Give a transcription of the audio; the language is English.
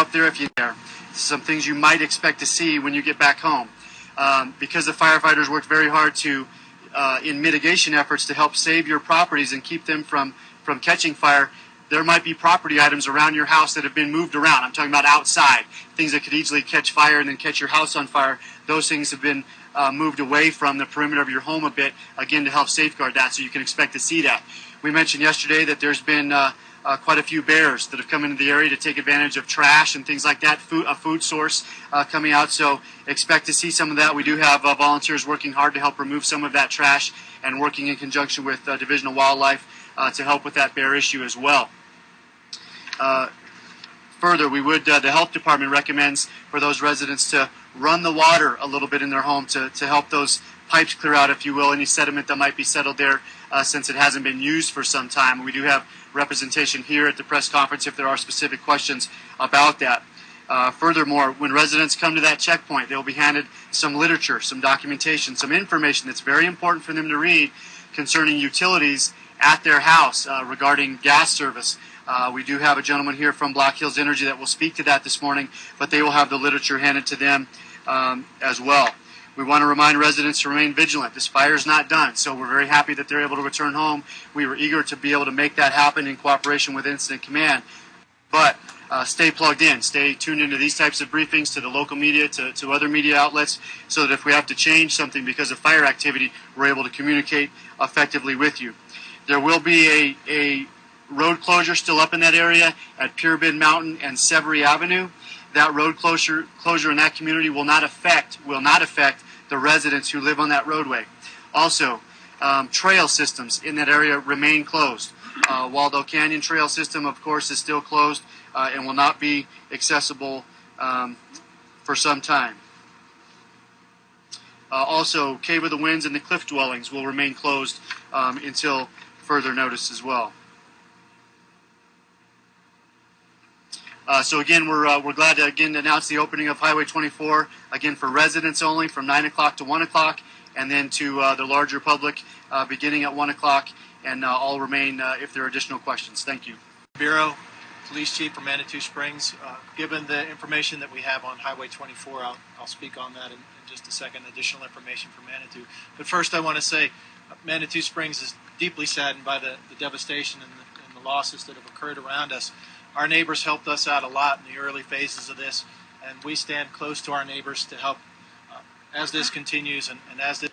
up there if you there. Some things you might expect to see when you get back home. Because the firefighters worked very hard in mitigation efforts to help save your properties and keep them from catching fire, there might be property items around your house that have been moved around. I'm talking about outside, things that could easily catch fire and then catch your house on fire. Those things have been moved away from the perimeter of your home a bit, again, to help safeguard that, so you can expect to see that. We mentioned yesterday that there's been quite a few bears that have come into the area to take advantage of trash and things like that, a food source coming out, so expect to see some of that. We do have volunteers working hard to help remove some of that trash and working in conjunction with Division of Wildlife to help with that bear issue as well. Further, the health department recommends for those residents to run the water a little bit in their home to help those pipes clear out, if you will, any sediment that might be settled there since it hasn't been used for some time. We do have representation here at the press conference if there are specific questions about that. Furthermore, when residents come to that checkpoint, they will be handed some literature, some documentation, some information that's very important for them to read concerning utilities at their house regarding gas service. We do have a gentleman here from Black Hills Energy that will speak to that this morning, but they will have the literature handed to them as well. We want to remind residents to remain vigilant. This fire is not done, so we're very happy that they're able to return home. We were eager to be able to make that happen in cooperation with Incident Command. But stay plugged in. Stay tuned into these types of briefings, to the local media, to other media outlets, so that if we have to change something because of fire activity, we're able to communicate effectively with you. There will be a road closure still up in that area at Pyramid Mountain and Severy Avenue. That road closure in that community will not affect the residents who live on that roadway. Also, trail systems in that area remain closed. Waldo Canyon Trail System, of course, is still closed and will not be accessible for some time. Also, Cave of the Winds and the Cliff Dwellings will remain closed until further notice as well. So again, we're glad to again announce the opening of Highway 24, again for residents only from 9 o'clock to 1 o'clock, and then to the larger public beginning at 1 o'clock, and all remain if there are additional questions. Thank you. Bureau, Police Chief from Manitou Springs. Given the information that we have on Highway 24, I'll speak on that in just a second, additional information from Manitou. But first I want to say Manitou Springs is deeply saddened by the devastation and the losses that have occurred around us. Our neighbors helped us out a lot in the early phases of this, and we stand close to our neighbors to help as this continues and as this